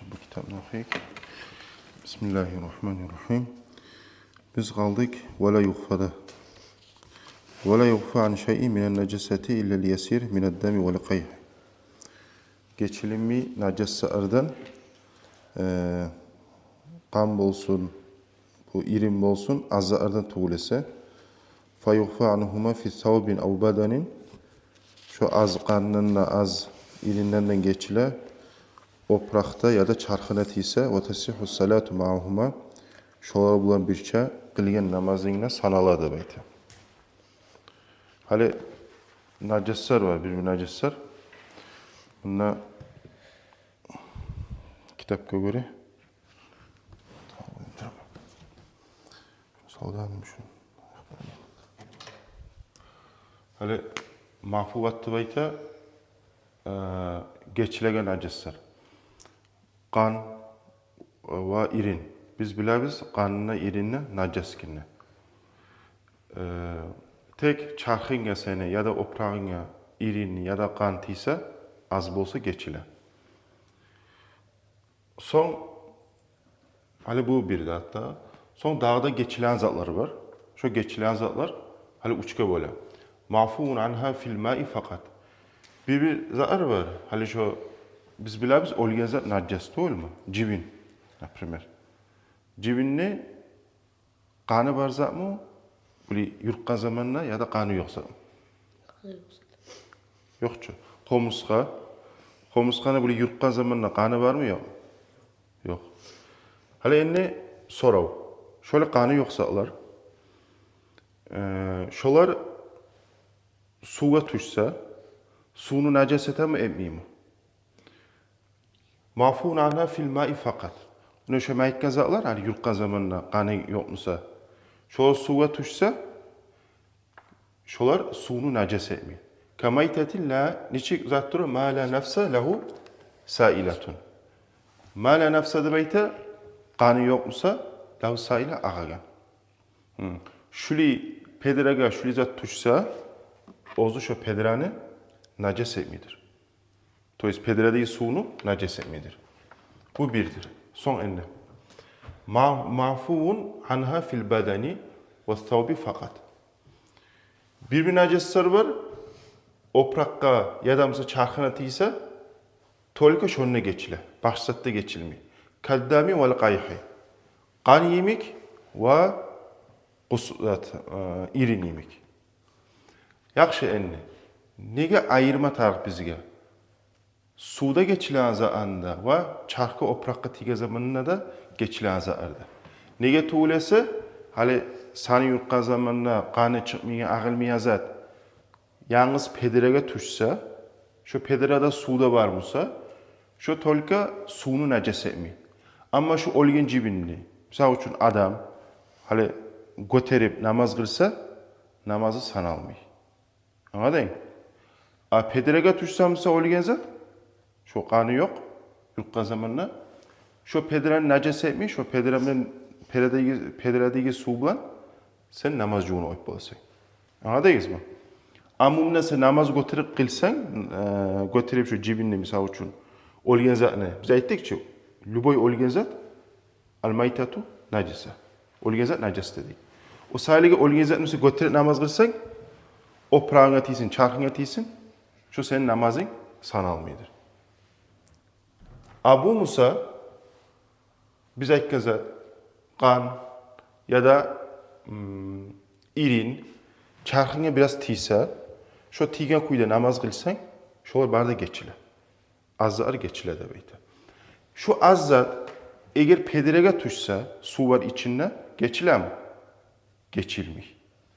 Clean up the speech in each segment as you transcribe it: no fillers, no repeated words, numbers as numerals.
Bu kitabını okuyuk. Bismillahirrahmanirrahim. Biz kaldık وَلَا يُغْفَدَ وَلَا يُغْفَ عَنْ شَيْءٍ مِنَ النَّجَسَةِ إِلَّا الْيَسِيرِ مِنَ الدَّمِ وَالْقَيْحِ. Geçilimi neceslerden kan bolsun, bu irim bolsun, azzalardan tuğulese. فَيُغْفَ عَنْهُمَا فِي ثَوْبٍ اَوْ بَدَنٍ. Şu az kanınla az irinden geçile, oprakta ya da çarxına tiyse, وَتَسِحُ السَّلَاتُ مَعَهُمَا. Şolara bulan birçe kılgen namazıyla sanaladı beyti. Hali necesler var, bir necesler. Bunlar kitapka göre hali mahfuvatı beyti geçilegen necesler. Kan ve irin. Biz biliriz kanına irinne neceskinne. Tek çarxınga seni ya da oprağınga irinni ya da kan tiyse az bolsa geçile. Son hali bu bir de hatta. Son dağda geçilen zatları var. Şu geçilen zatlar hali uçka böyle. Mafun anha fil ma'i fakat. Bir zatlar var. Hali şu biz biliriz olgen zat necas değil mi? Cibin. Например. Cibinni kanı var zat mı? Böyle yurtkan zamanla ya da kanı yoksa. Yokçu. Komuska. Komuskana böyle yurtkan zamanla kanı var mı yok? Yok. Hala enne sorav. Şöyle kanı yoksalar. Şolar suya düşse, sunu necesete mi etmeyeyim mi? Mafun anha fil ma'i fakat. Bunu şu meyikkan zatlar, hani yurtkan zamanla kanı yok musa? Şolar suya düşse, şolar sunu neces etmiyor. Kemaytetin la niçik zattır ma la nefse lehu sailetun. Ma la nefse de beyte kanı yok musa lehu saile ağagan. Şuli pediraga şuli zat düşse ozu şu pedirani neces etmidir. Toyz pediradaki sunu neces etmidir. Bu birdir. Son enne. Ma'fuun anha fil bedeni ve thawbi fakat. Bir necesler var. Oprakka ya da mesela çarxına tiyse tolika şonuna geçile. Başsatta geçilmiyor. Kaddami vel qayhi. Kan yemek ve irin yemek. Yaxşı enne. Nege ayırma tarih bizge? Suda geçilen zamanında ve çarkı oprakka tige zamanında da geçilen zamanında. Nege tuğlesi, hali sani yurtkan zamanında kanı çıkmaya, ağılmaya zat, yalnız pedirege düşse, şu pedirada suda var mısa, şu tolka sunu neces etmiyor. Ama şu olgen cibinli, misal için adam, hali göterip namaz kılsa, namazı sanalmıyor. Anladın mı? Pedirege düşse mısa olgen zat, şu kanı yok, yurtkan zamanında, şu pediren neces etmiyor, şu pediradaki su bulan, sen namazcığını oyup olasın. Anladınız mı? Ama sen namaz götürüp kılsan, götürüp şu cibinle misal için, olgen zat ne? Biz ayettik ki, lüboy olgen zat, al-maytatu necese. Olgen zat neces dedik. O sayılı olgen zat mesela götürüp namaz kılsan, o prağına tiysin, çarkına tiysin, şu senin namazın sanalmıdır. Abu Musa, biz ayettik zat, kan ya da irin, çarkına biraz tiyse, şu tigen kuyda namaz kılsan, şolar barda geçile. Azzar geçile de beyte. Şu azzar, eğer pedirege düşse, su var içinde, geçile mi? Geçilmiyor.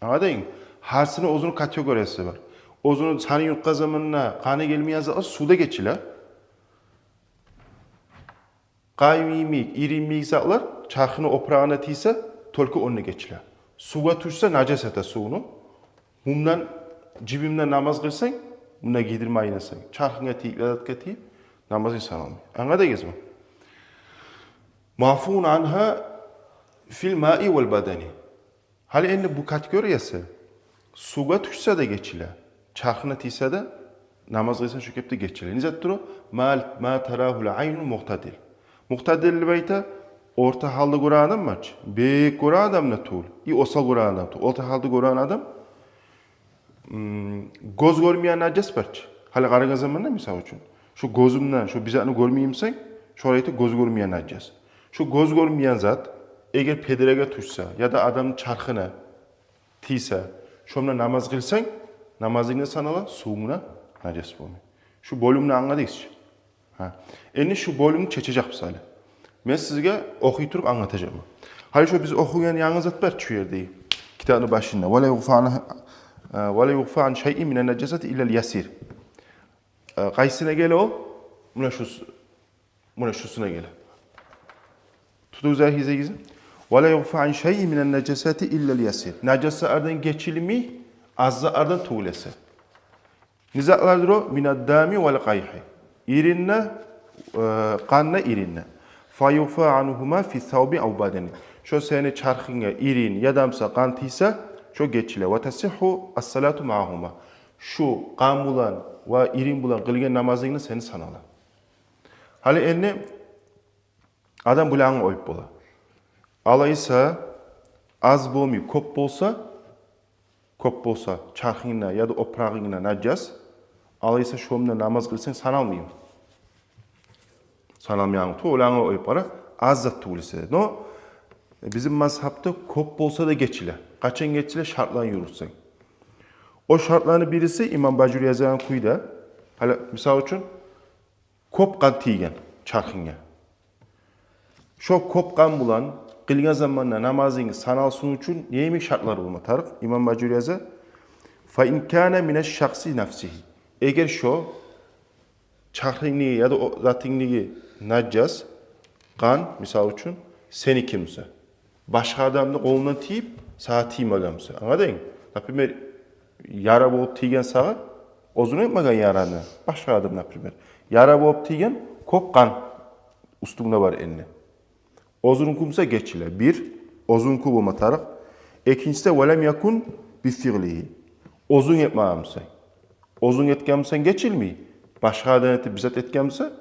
Anladın mı? Harsının ozunun kategorisi var. Ozunun sani yurtka zamanına kanı gelmeye azar, suda geçile. Qaymimik, irimik zatlar, çarkını oprağına tiyse, tolka onunla geçile. Suya düşse, necesete sunu. Bundan cibimden namaz kılsan, buna giydirme aynasın. Çarkına tiyip, yadatka tiyip, namaz insan olmuyor. Anladınız mı? Mafun anha fil ma'i vel bedeni. Hali enne bu kategoriyası, suya düşse de geçile. Çarkına tiyse de namaz kılsan şu kepte geçile. Nizat duru, ma terahul aynun muhtadil. Muhtadil bayta orta halda gören adam maç. Büyük gören adam ne tuğul. Osal gören adam tuğul. Orta halda gören adam göz görmeyen najas barç. Hala qaragan zamanda misal üçün. Şu gözümden, şu bizatını görmeyimsen, şu ayeti göz görmeyen najas. Şu göz görmeyen zat, eğer pedirege tuşsa ya da adamın çarxına tiyse, şomla namaz kılsan, namazını sanala, suğuna najas bolmuyor. Şu bölümünü anladıyız. Endi şu bölümünü çeçecek misali. Ben sizge okuy turup anlatacağım. Hayır şu biz okuyan yanı zat var şu yerde. Kitabın başında. وَلَا يُغْفَى عَنْ شَيْءٍ مِنَ النَّجَسَةِ إِلَّا الْيَسِيرِ. Qaysına gele o? Buna şusuna gele. Tutuğuz ahize gizim. وَلَا يُغْفَى عَنْ شَيْءٍ مِنَ النَّجَسَةِ إِلَّا الْيَسِيرِ. Necasa ardan geçilimi, azza ardan tuğlese. Nizaklardır o? مِنَ الدَّامِ وَالْقَيْحِ. İrinne, kanna irinne. فَيُغْفَى عَنْهُمَا فِي الثَّوْبِ اَوْ بَدَنِ. Şu seni çarkına irin, yadamsa, kantıysa, şu geçile. وَتَسِحُّ الصَّلَاتُ مَعَهُمَا. Şu kan bulan ve irin bulan kılgen namazını seni sanala. Hali enne adam bulağını oyup bola. Alaysa az bolmuyor, kop bolsa çarkına ya da oprağına najas. Alaysa şomda namaz kılsan sanalmıyor. Sanalmayan tu olağını oyup bara az zat tuğlise. No bizim mazhapta kop bolsa da geçile. Kaçın geçile şartlan yürürsen. O şartlarını birisi İmam Bacuri yazan kuyda. Hala misal için kop kan tiygen çarkınga. Şu kop kan bulan kılgan zamanla namazını sanalsın için neymiş şartlar olma tarif? İmam Bacuri yazan فَاِنْ كَانَ مِنَ الشَّخْصِ نَفْسِهِ. Eğer şu çarkınlığı ya da zatınlığı najas kan misal için seni kimse. Başka adamın kolundan tiyip sağa tiymagamsa. Anladın mı? Naprimер, yara bolup tiygen sağa, ozunu yapmagan yaranı. Başka adam naprimер. Yara bolup tiygen, kop kan üstünde var eline. Ozun kumsa geçile. Bir, ozun kubuma tarık. İkincisi de velem yakun bifi'lihi. Ozun yapmagamsa. Ozun etkense geçilmiyor. Başka adam bizzat etkense,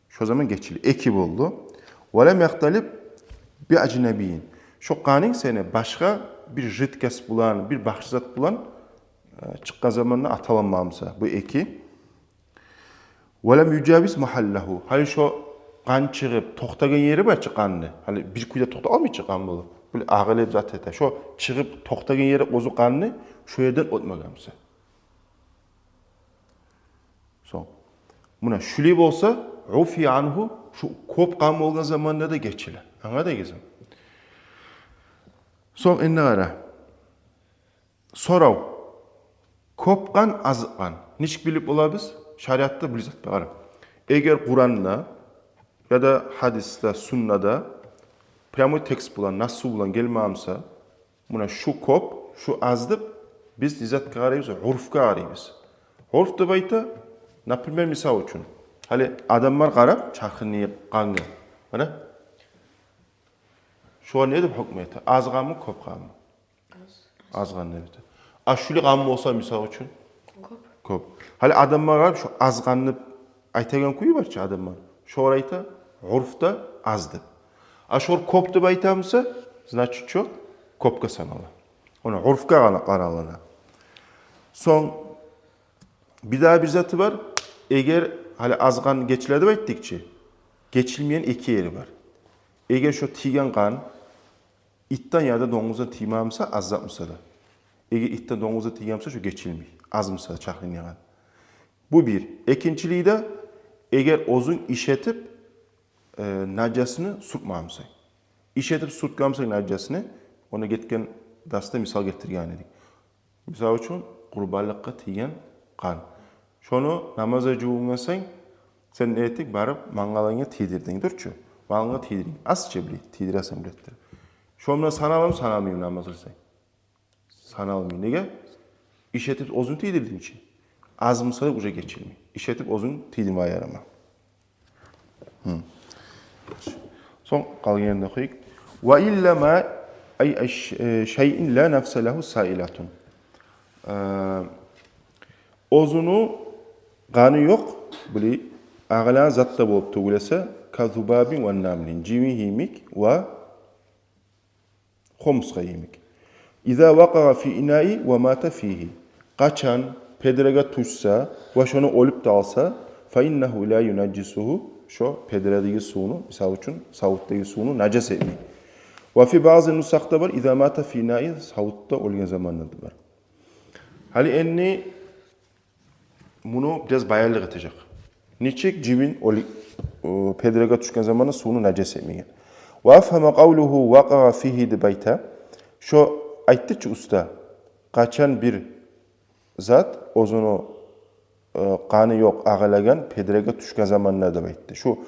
şu zaman geçili. Ekip oldu. Velem yaktalip bi acnebiyin. Şu kanın seni başka bir jitkas bulan, bir bahşizat bulan çıkan zamanla atalanmamsa bu eki. Velem yücaviz mahallahu. Hayır şu kan çıkıp toxtagan yeri var çıkanını. Hani bir kuyda toxta almay çıkan bu. Böyle ağırlayıp zaten. Şu çıkıp toxtagan yeri ozu kanını şu yerden otmagamsa. Son. Buna şülib olsa ufi anhu şu kop kan olgan zamanında da geçilir. Anladın mı? Son enne ara. Sorav. Kopkan azıkan. Niçik bilip olabız? Şariatta bilizat bağırım. Eğer Kur'an'da ya da hadiste, sunnada pramo tekst bulan, nasıl bulan gelmemse buna şu kop, şu azdıp biz dizat qarayız, urfga qarayız. Urf da bayta, naprimер misal üçün. Hali adamlar qarab, çarxını qanğı. Mana? Şu an ne deb hukm etdi? Azgan mı, kopgan mı? Azgan ne dedi? Aşuli qan mı olsa misal üçün? Kop. Hali adamlar qarab, şu azganını aytagan kuyu barçı adamlar. Şu orayta urfda azdı. Aşor kop deb aytamsa, значит çok kopka sanala. Ona urfga qaralana. Son bir daha bir zatı var. Eğer hali azgan geçiledi aytdikçi, geçilmeyen iki yeri var. Eğer şu tiygen kan ittan ya da donuzdan tiymamsa azapmısa da. Eğer ittan donuzdan tiygamsa şu geçilmiyor. Azmısa çaklın yagan. Bu bir. İkinciliği de eğer ozun işetip nacasını sutmamsa. İşetip sutgamsa nacasını ona getken dasta misal getirgen edik. Misal için kurbanlıkka tiygen kan. Şunu namaza juğungasan sen etik barıp mangalanga tidirdin durçu. Mangalanga tidirdin. Asça bile tidirasam bilettir. Şomla sanalım sanalmayayım namaz kılsang. Sanalmayayım. Nege? İşetip ozun tidirdin için. Azmısa da uca geçilmiyor. İşetip ozun tidirmeye yarama. Son qalgan yerinde qo'yik. Va illama ay şeyin la nafsa lahu sailatun. Ozunu qanı yo'q, bili ağlan zatda bo'lib tug'ilsa, kazubabin ve namlin. Civin yemik ve homska yemik. İza vaqa'a fi ina'i ve mata fihi. Qaçan pedrega tuşsa ve şonu olup da alsa fa innehu la yunaccisuhu. Şu pedredagi suvunu, misal üçün savutdagi suvunu najas etmeydi. Ve fi bazı nusakta var İza mata fi ina'i savutta olgan zamanında var. Hali enni bunu biraz bayarlık edecek. Niçik cibin pedrega düşken zamanı suyunu najas etmeyen. Ve afhama qavluhu vaqa'a fihi debayta. Şu ayttıçı usta, qaçan bir zat ozunu qanı yok ağalagan pedrega düşken zamanına debaytdı. Şu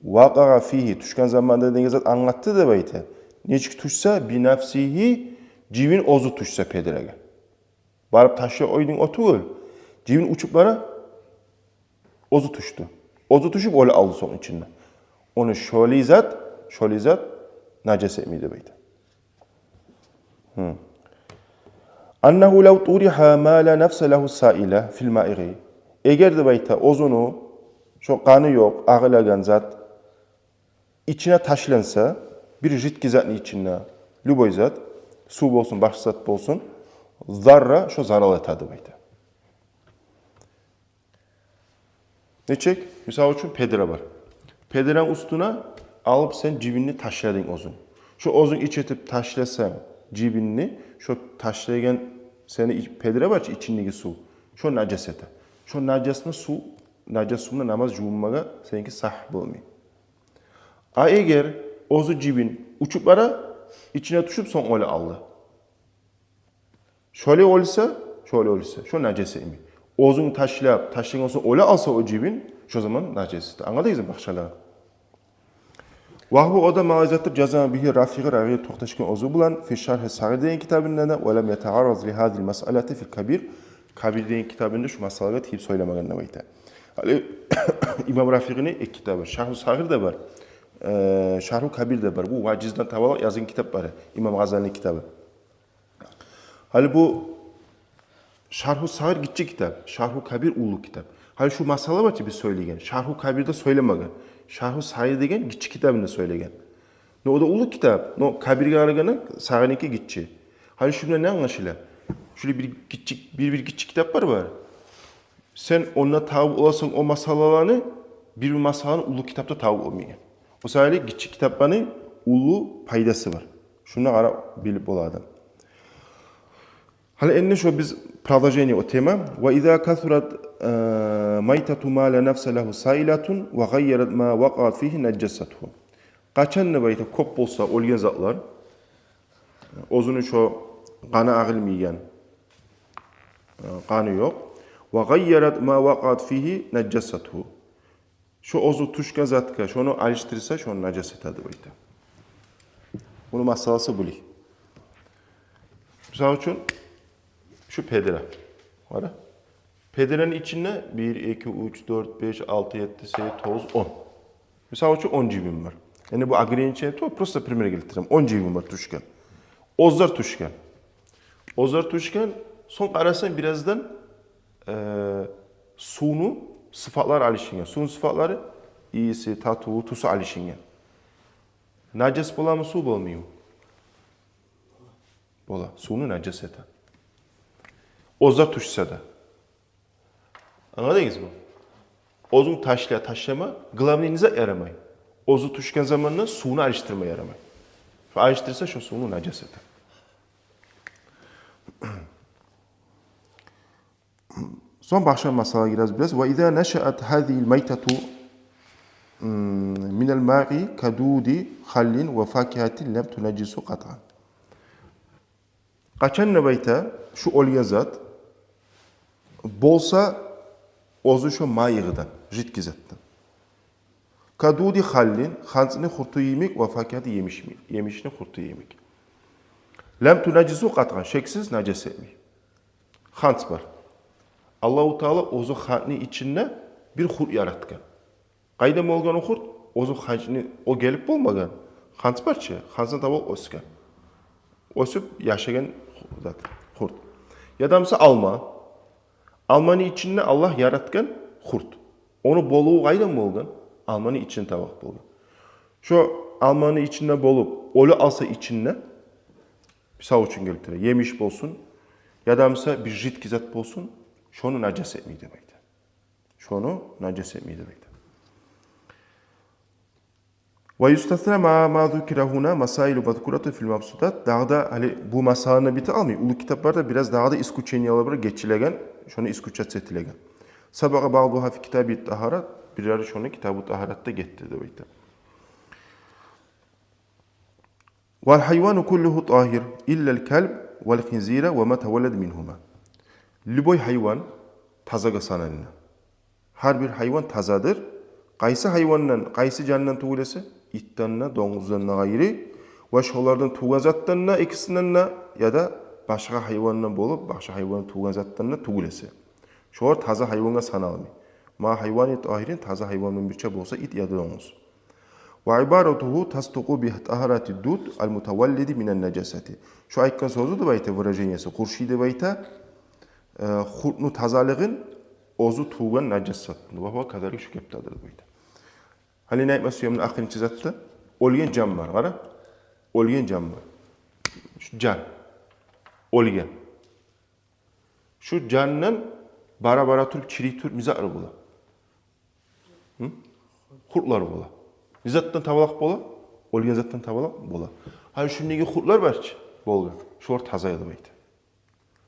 vaqa'a fihi düşken zamanında dediğin zat anlattı debaytı. Neçik tuşsa bi nafsihi cibin ozu tuşsa pedrega. Barıp taşya oydun otuğul. Cibin uçup bara ozu tuştu. Ozu tuşup öyle aldı son içinde. Onu şöyle zat najas etmeydi debaytı. Annahu law turiha ma la nafsa lahu sa'ila fil ma'i. Eğer de bayta ozunu şu kanı yok ağlagan zat içine taşlansa bir jitki zatın içine lüboy zat su bolsun baş zat bolsun zarra şu zaral etadı bayta. Ne çek? Misal üçün pedre var. Pedren ustuna alıp sen cibinini taşladın ozun. Şu ozun iç etip taşlasan cibinini, şu taşlayan seni pedre var içindeki su. Şu najas ete. Şu najasını su, najas suyuna namaz jummaga seninki sah bulmuyor. A eğer ozu cibin uçup bara içine tuşup son öyle aldı. Şöyle olsa, şu najas emi. Ozun taşlayan olsa öyle alsa o cibin, şu zaman najas ete. Anladınız mı bakşalar? Vahbu o da mağazattır cazan bihi rafiqi raviye toxtaşkan ozu bulan fi şarh-ı sagir deyin kitabında da ve lem yeta'arraz li hadil mas'alati fil kabir. Kabir deyin kitabında şu masalaga tip söylemagan navayta. İmam Rafiqi'nin ek kitabı. Şarh-ı sagir de var. Şarh-ı kabir de var. Bu vacizden tavalak yazın kitap var. İmam Gazali'nin kitabı. Hali bu Şarh-ı sagir gitçi kitap. Şarh-ı kabir ulu kitap. Hali şu masala var ki biz söyleyen. Şarh-ı kabirde söylemagan. Şarh-ı sagir degen gitçi kitabında söylegen. No o da ulu kitap. No kabirge aragana sagirinki gitçi. Hali şunda ne anlaşıla? Şöyle bir gitçi kitap var. Sen onunla tabi olasın o masalalarını bir masalanın ulu kitapta tabi olmuyor. O sayede gitçi kitaplarının ulu paydası var. Şuna ara bilip ol adam. Hali enne şu biz продолжение o tema. Ve izâ kathurat maytatu ma la nefse lehu sailatun ve gayyerat ma vaqat fihi neccesatuhu. Qaçan ne bayta kop bolsa olgan zatlar ozunu şu qanı ağılmayan qanı yok. Ve gayyerat ma vaqat fihi neccesatuhu. Şu ozu tuşkan zatka şunu alıştırsa şunu najaset adı bayta. Bunu masalası buli. Misal için şu pedre. Var ya. Pedrenin içinde 1, 2, 3, 4, 5, 6, 7, 8, 9, 10. Mesela şu 10 cibim var. Yani bu agrenin içine просто пример getireyim. 10 cibim var tuşken. Ozlar tuşken. Ozlar tuşken son arasan birazdan sunu sıfatlar alışingen. Suyun sıfatları iyisi, tatuğu, tusu alışingen. Najas bola mı su bolmuyor? Bola. Sunu najas ete. Ozlar tuşsa da. Anladınız mı? Ozun taşlama, glavninize yaramay. Ozu tuşken zamanında suyunu alıştırmaya yaramay. Alıştırsa şu suyunu najas ete. Son başka masala gireriz biraz. Ve izâ neşe'at hâzihil meytetu minel mâ'i kadûdi khallin ve fâkihatin lem tuneccisu kat'an. Qaçan nebayta şu olgan zat bolsa ozu şu mayığıdan, jitki zattan. Kadûdi khallin, khansını hurtu yemek ve fakihati yemişini hurtu yemek. Lem tuneccisu kat'an, şeksiz najas etmeyi. Khans var. Allah-u Teala ozu khanni içinde bir hurt yaratgan. Qayda bolgan o hurt? Ozu khanni o gelip bolmagan. Khans barçı, khansın tabal osgan. Osub yaşagan zat, hurt. Yadamsa alma. Almanın içinde Allah yaratgan hurt. Onu boluğu qaydan bolgan? almanın içini tabak bolgan. Şu almanın içinde bolup, olu alsa içine, misal için gelip yemiş bolsun, ya da mesela bir jitki zat bolsun, şonu najas etmeyi demektir. Şonu najas etmeyi demektir. Ve yustasna ma zukira huna masailu mazkuratu fil mabsutat. Dağda hani bu masalını biti almıyor. Ulu kitaplarda biraz dağda iskuçeniyalar bir geçilegen, şonu iskuçat setilegen. Sabaga ba'duha fi kitabit taharat, birer şonu kitabut taharatta getti demektir. Vel hayvanu kulluhu tahir illa'l kelb vel khinzira ve ma tawallad minhuma. Lüboy hayvan tazaga sananına. Her bir hayvan tazadır. Qaysı hayvandan, qaysı candan tuğulası? İttanna, domuzdan ayrı. Ve şolardan tuğan zattanna, ikisinden ya da başka hayvandan bolup, başka hayvanın tuğan zattanna tuğulası. Şolar taza hayvana sanalmı. Ma hayvani tahirin taza hayvanın birçe bolsa it ya da domuz. Ve ibaratuhu tasduqu bi taharati dud al mutawallidi minen necasati. Şu aytkan sözü de bayta выражениесі. Kurşide bayta hurtnu tazalığın ozu tuğan necasatını. Ve bu kadar şu keptadır bayta. Hani ne yapması yomun akın çizattı? Olgen cam var, var. Olgen cam var. Şu can. Olgen. Şu canın bara turup çiri turup mizarı bula. Hurtlar bula. Mizattan tavalak bula. Olgen zattan tavalak bula. Hani şunnigi hurtlar var ki. Bolgan. Şu or tazaydı baydı.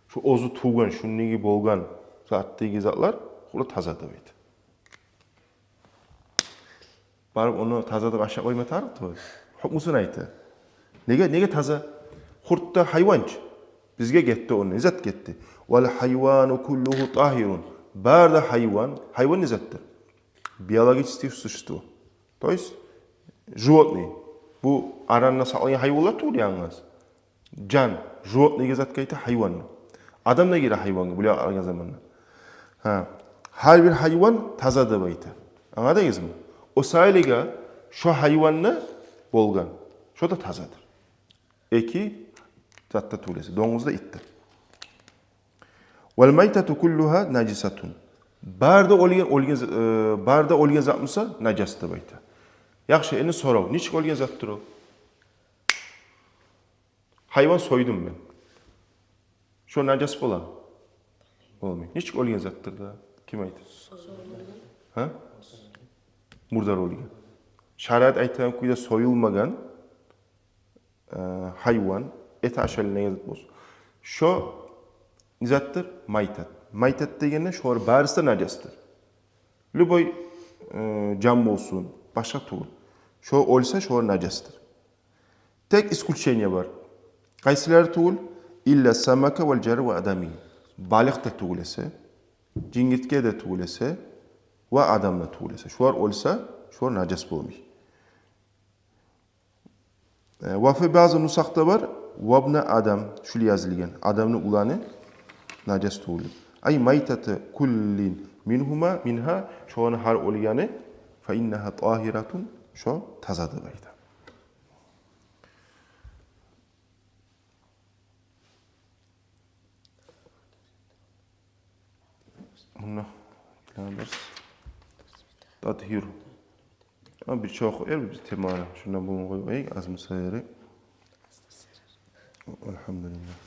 Şu ozu tuğan, şunnigi bolgan zattığı zatlar hurtlar tazadı baydı. Barıp onu tazada aşağı koyma tarıktı mı? Hukmusunu aytı. Nege taza? Hurtta hayvanç. Bizge gitti onu. Nizat gitti. Vel hayvanu kulluhu tahirun. Barda hayvan. Hayvan nizattır. Biyologический существо. То есть, животные. Bu aranına sağlayan hayvanlar tuğul yalnız. Can. Животные zat kayıtı hayvan. Adam da gire hayvan. Bu aran zamanla. Her bir hayvan tazadı baytı. Anladınız mı? O sayılıga şu hayvanını bolgan. Şu da tazadır. Eki zatta tuğlesi. Domuzda ittir. Vel maytatu kulluha nacisatun. Barda olgen zatmısa najastı bayta. Yaxşı eni sorav. Niçik olgen zattır o? Hayvan soydum ben. Şu najas bolan. Olmuyor. Niçik olgen zattır da? Kim aytı? Ha? Murdar olgan. Şariat aytan kuyda soyulmagan hayvan et aşaline yazıp olsun. Şu nizattır? Maytat. Maytat degende şu barısta najastır. Lüboy cam olsun, başka tuğul. Şu olsa şu najastır. Tek iskulçenya var. Qaysileri tuğul? İlla samaka vel jarı ve adami. Balık da tuğulese, cingitke de tuğulese ve adam da tuğulese. Şu olsa şu najas bolmuş. Ve fi bazı nusakta var. Vabna adam. Şöyle yazılgan. Adamın ulanı najas tuğulu. Ay maytatı kullin minha şu an har olganı fe inneha tahiratun şu tazadı bayda. Bunu planlarız. Tathir. Ama birçok bir temara. Şundan bunu koyayım. Az mı sayarı? Elhamdülillah.